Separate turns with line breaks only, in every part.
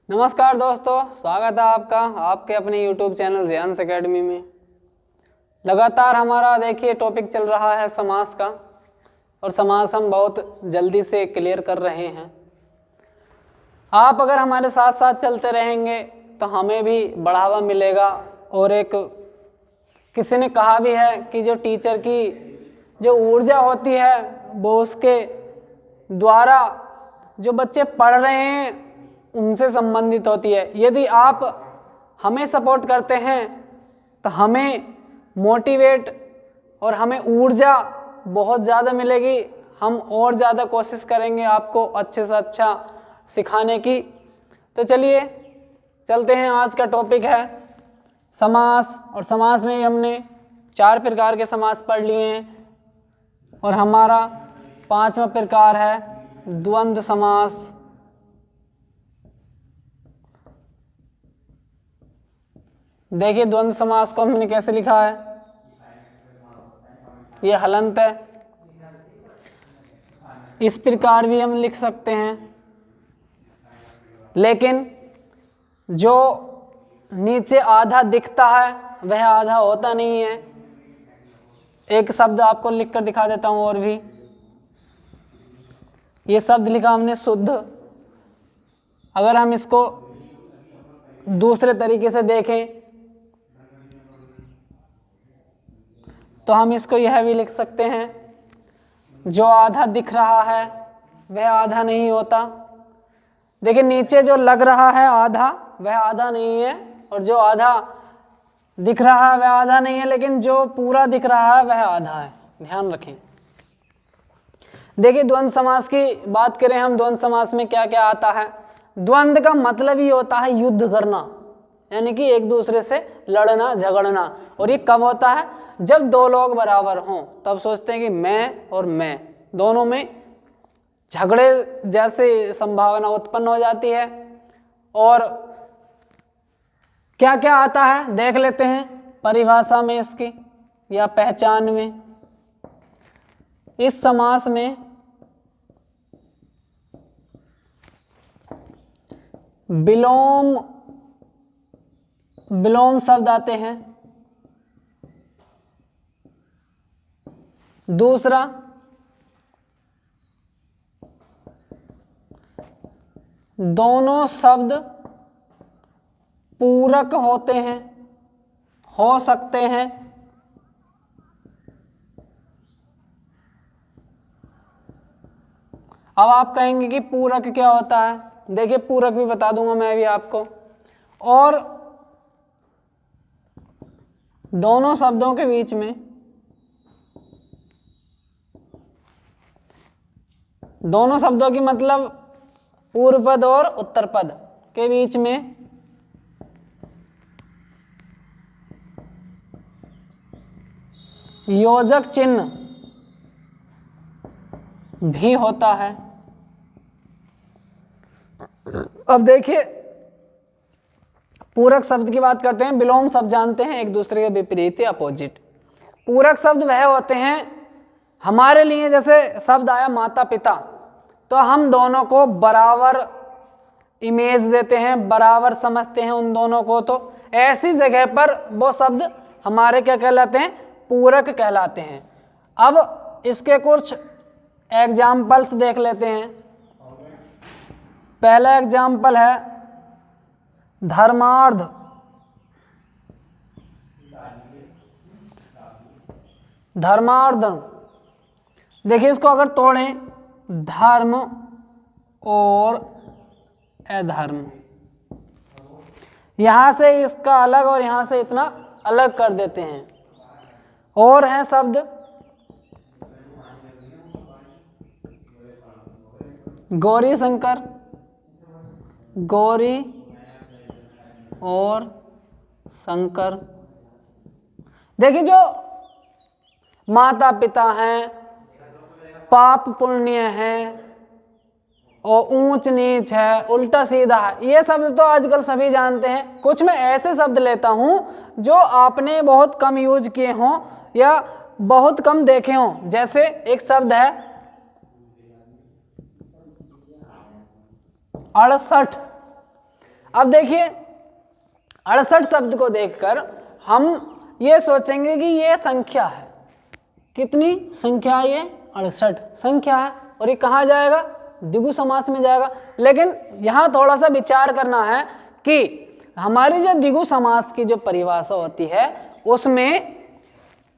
नमस्कार दोस्तों, स्वागत है आपका आपके अपने YouTube चैनल ध्यान एकेडमी में। लगातार हमारा देखिए टॉपिक चल रहा है समास का, और समास हम बहुत जल्दी से क्लियर कर रहे हैं। आप अगर हमारे साथ साथ चलते रहेंगे तो हमें भी बढ़ावा मिलेगा। और एक किसी ने कहा भी है कि जो टीचर की जो ऊर्जा होती है वो उसके द्वारा जो बच्चे पढ़ रहे हैं उनसे संबंधित होती है। यदि आप हमें सपोर्ट करते हैं तो हमें मोटिवेट और हमें ऊर्जा बहुत ज़्यादा मिलेगी। हम और ज़्यादा कोशिश करेंगे आपको अच्छे से अच्छा सिखाने की। तो चलिए चलते हैं। आज का टॉपिक है समास, और समास में हमने 4 प्रकार के समास पढ़ लिए हैं, और हमारा 5वां प्रकार है द्वंद्व समास। देखिए द्वंद्व समास को हमने कैसे लिखा है, ये हलंत है। इस प्रकार भी हम लिख सकते हैं, लेकिन जो नीचे आधा दिखता है वह आधा होता नहीं है। एक शब्द आपको लिख कर दिखा देता हूं। और भी ये शब्द लिखा हमने शुद्ध। अगर हम इसको दूसरे तरीके से देखें तो हम इसको यह भी लिख सकते हैं, जो आधा दिख रहा है वह आधा नहीं होता। देखिए नीचे जो लग रहा है आधा वह आधा नहीं है, और जो आधा दिख रहा है वह आधा नहीं है, लेकिन जो पूरा दिख रहा है वह आधा है। ध्यान रखें। देखिए द्वंद्व समास की बात करें हम, द्वंद्व समास में क्या क्या आता है। द्वंद्व का मतलब ही होता है युद्ध करना, यानी कि एक दूसरे से लड़ना झगड़ना। और ये कब होता है? जब दो लोग बराबर हों, तब सोचते हैं कि मैं और मैं, दोनों में झगड़े जैसे संभावना उत्पन्न हो जाती है। और क्या क्या आता है देख लेते हैं परिभाषा में इसकी या पहचान में। इस समास में विलोम शब्द आते हैं। दूसरा दोनों शब्द पूरक होते हैं, हो सकते हैं। अब आप कहेंगे कि पूरक क्या होता है। देखिए पूरक भी बता दूंगा मैं भी आपको। और दोनों शब्दों के बीच में, दोनों शब्दों की मतलब पूर्व पद और उत्तर पद के बीच में योजक चिन्ह भी होता है। अब देखिए पूरक शब्द की बात करते हैं। विलोम शब्द जानते हैं, एक दूसरे के विपरीत या अपोजिट। पूरक शब्द वह होते हैं हमारे लिए, जैसे शब्द आया माता पिता, तो हम दोनों को बराबर इमेज देते हैं, बराबर समझते हैं उन दोनों को। तो ऐसी जगह पर वो शब्द हमारे क्या कहलाते हैं? पूरक कहलाते हैं। अब इसके कुछ एग्जाम्पल्स देख लेते हैं। पहला एग्जाम्पल है धर्मार्थ। धर्मार्थ, देखिए इसको अगर तोड़ें, धर्म और अधर्म, यहां से इसका अलग और यहां से इतना अलग कर देते हैं। और है शब्द गौरी शंकर, गौरी और शंकर। देखिए जो माता पिता हैं, पाप पुण्य है, और ऊंच नीच है, उल्टा सीधा है, ये शब्द तो आजकल सभी जानते हैं। कुछ मैं ऐसे शब्द लेता हूं जो आपने बहुत कम यूज किए हों या बहुत कम देखे हों। जैसे एक शब्द है 68, अब देखिए 68 शब्द को देखकर हम ये सोचेंगे कि ये संख्या है। कितनी संख्या है? ये 68 संख्या है और ये कहाँ जाएगा? द्विगु समास में जाएगा। लेकिन यहाँ थोड़ा सा विचार करना है कि हमारी जो द्विगु समास की जो परिभाषा होती है उसमें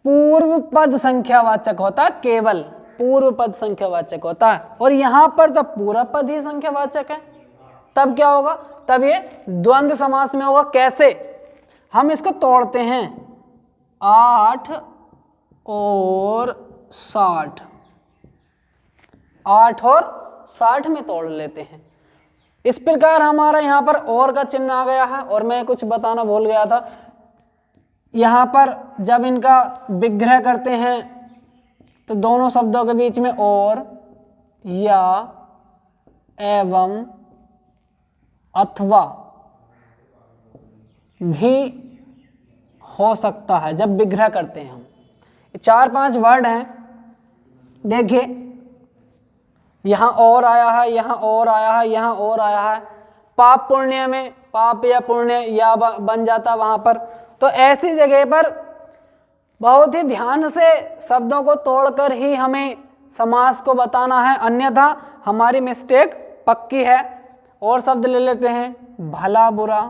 पूर्व पद संख्यावाचक होता है, केवल पूर्व पद संख्यावाचक होता है, और यहाँ पर तो पूरा पद ही संख्यावाचक है। तब क्या होगा? तब ये द्वंद्व समास में होगा। कैसे? हम इसको तोड़ते हैं 8 और 60, 8 और 60 में तोड़ लेते हैं। इस प्रकार हमारा यहाँ पर और का चिन्ह आ गया है। और मैं कुछ बताना भूल गया था, यहाँ पर जब इनका विग्रह करते हैं तो दोनों शब्दों के बीच में और, या, एवं, अथवा भी हो सकता है जब विग्रह करते हैं हम। 4-5 वर्ड हैं, देखिए यहाँ और आया है, यहाँ और आया है, यहाँ और आया है। पाप पुण्य में पाप या पुण्य या बन जाता वहाँ पर। तो ऐसी जगह पर बहुत ही ध्यान से शब्दों को तोड़कर ही हमें समास को बताना है, अन्यथा हमारी मिस्टेक पक्की है। और शब्द ले लेते हैं, भला बुरा,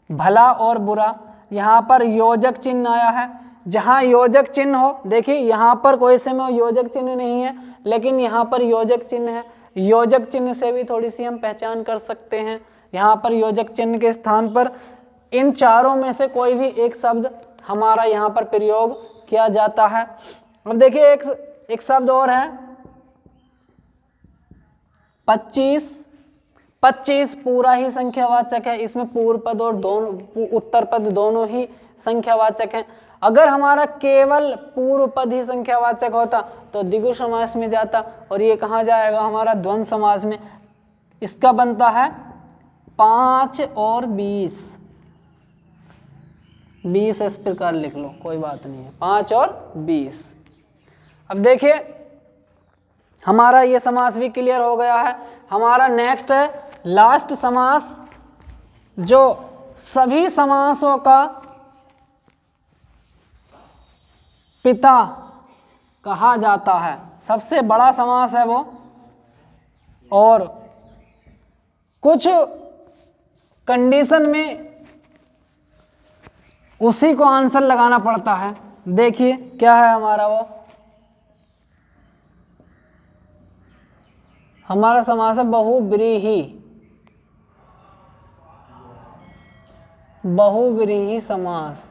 भला और बुरा। यहाँ पर योजक चिन्ह आया है। जहाँ योजक चिन्ह हो, देखिए यहाँ पर कोई समय योजक चिन्ह नहीं है, लेकिन यहाँ पर योजक चिन्ह है। योजक चिन्ह से भी थोड़ी सी हम पहचान कर सकते हैं। यहाँ पर योजक चिन्ह के स्थान पर इन चारों में से कोई भी एक शब्द हमारा यहाँ पर प्रयोग किया जाता है। अब देखिए एक शब्द और है 25। 25 पूरा ही संख्यावाचक है। इसमें पूर्व पद और दोनों उत्तर पद दोनों ही संख्यावाचक हैं। अगर हमारा केवल पूर्व पद ही संख्यावाचक होता तो द्विगु समास में जाता, और ये कहाँ जाएगा? हमारा द्वंद्व समास में। इसका बनता है 5 और 20। 20 इस प्रकार लिख लो, कोई बात नहीं है, 5 और 20। अब देखिए हमारा ये समास भी क्लियर हो गया है। हमारा नेक्स्ट है लास्ट समास, जो सभी समासों का पिता कहा जाता है। सबसे बड़ा समास है वो, और कुछ कंडीशन में उसी को आंसर लगाना पड़ता है। देखिए क्या है हमारा वो, हमारा समास है बहुव्रीहि। बहुव्रीहि समास,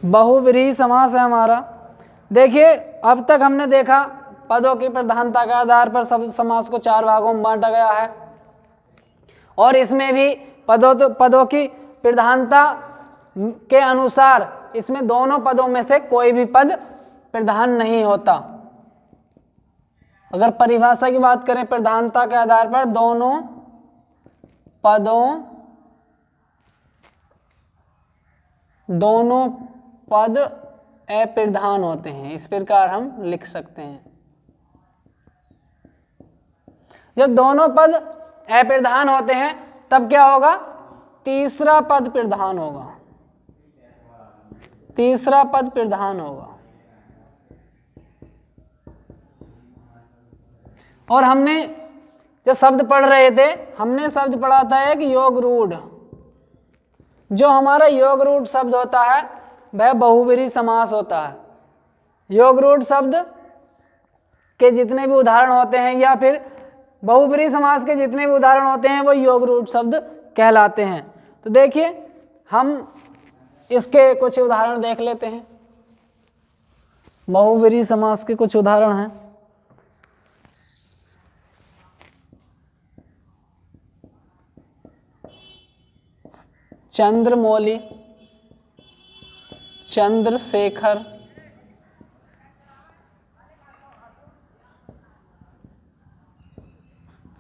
बहुव्रीहि समास है हमारा। देखिए अब तक हमने देखा पदों की प्रधानता के आधार पर सब समास को 4 भागों में बांटा गया है, और इसमें भी पदों की प्रधानता के अनुसार इसमें दोनों पदों में से कोई भी पद प्रधान नहीं होता। अगर परिभाषा की बात करें, प्रधानता के आधार पर दोनों पद अप्रधान होते हैं। इस प्रकार हम लिख सकते हैं, जब दोनों पद अप्रधान होते हैं तब क्या होगा? तीसरा पद प्रधान होगा। तीसरा पद प्रधान होगा। और हमने जब शब्द पढ़ रहे थे, हमने शब्द पढ़ा था एक योग रूढ़। जो हमारा योग रूढ़ शब्द होता है वह बहुव्रीहि समास होता है। योग रूढ़ शब्द के जितने भी उदाहरण होते हैं, या फिर बहुव्रीहि समास के जितने भी उदाहरण होते हैं, वो योग रूढ़ शब्द कहलाते हैं। तो देखिए हम इसके कुछ उदाहरण देख लेते हैं। बहुव्रीहि समास के कुछ उदाहरण हैं। चंद्रमौली, चंद्रशेखर,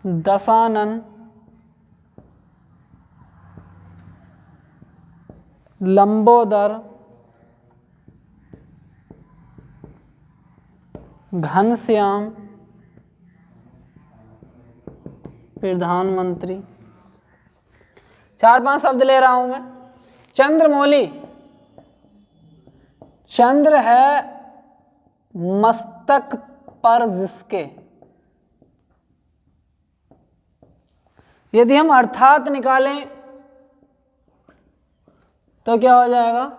दशानन, लंबोदर, घनश्याम, प्रधानमंत्री। 4-5 शब्द ले रहा हूं मैं। चंद्रमौली, चंद्र है मस्तक पर जिसके, यदि हम अर्थात निकालें तो क्या हो जाएगा?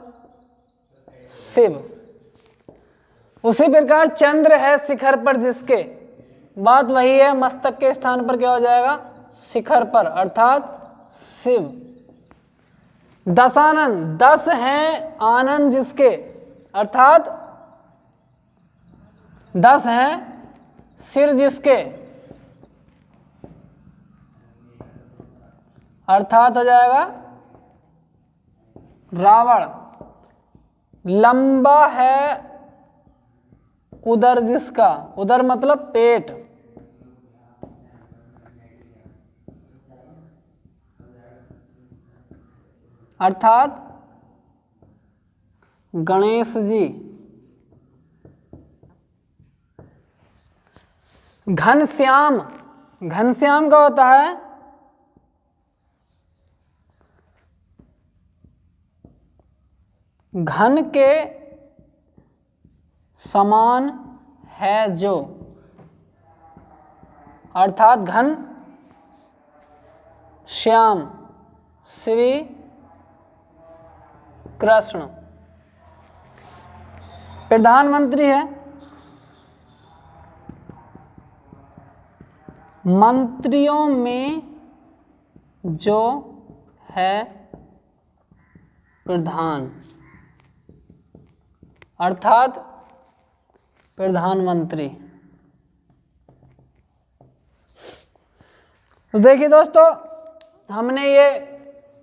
शिव। उसी प्रकार चंद्र है शिखर पर जिसके, बात वही है, मस्तक के स्थान पर क्या हो जाएगा? शिखर पर, अर्थात शिव। दशानन, 10 हैं आनंद जिसके, अर्थात 10 हैं सिर जिसके, अर्थात हो जाएगा रावण। लंबा है उदर जिसका, उदर मतलब पेट, अर्थात गणेश जी। घनश्याम, घनश्याम का होता है घन के समान है जो, अर्थात घन श्याम श्री कृष्ण। प्रधानमंत्री है मंत्रियों में जो है प्रधान, अर्थात प्रधानमंत्री। तो देखिए दोस्तों, हमने ये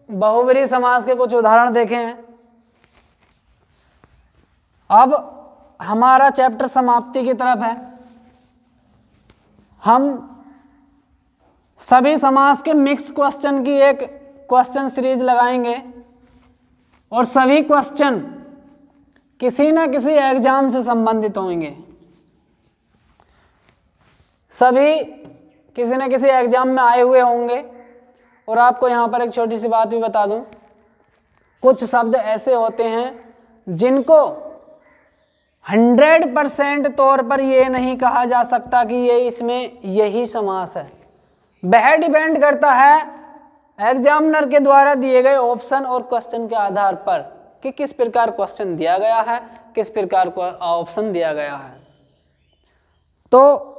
बहुव्रीहि समास के कुछ उदाहरण देखे हैं। अब हमारा चैप्टर समाप्ति की तरफ है। हम सभी समास के मिक्स क्वेश्चन की एक क्वेश्चन सीरीज लगाएंगे और सभी क्वेश्चन किसी न किसी एग्जाम से संबंधित होंगे। सभी किसी न किसी एग्जाम में आए हुए होंगे। और आपको यहाँ पर एक छोटी सी बात भी बता दूं, कुछ शब्द ऐसे होते हैं जिनको 100% तौर पर ये नहीं कहा जा सकता कि ये इसमें यही समास है। वह डिपेंड करता है एग्जामिनर के द्वारा दिए गए ऑप्शन और क्वेश्चन के आधार पर कि किस प्रकार क्वेश्चन दिया गया है, किस प्रकार को ऑप्शन दिया गया है। तो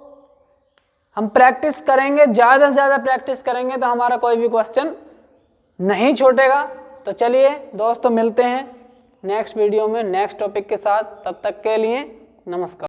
हम प्रैक्टिस करेंगे, ज़्यादा से ज़्यादा प्रैक्टिस करेंगे तो हमारा कोई भी क्वेश्चन नहीं छूटेगा। तो चलिए दोस्तों, मिलते हैं नेक्स्ट वीडियो में नेक्स्ट टॉपिक के साथ। तब तक के लिए नमस्कार।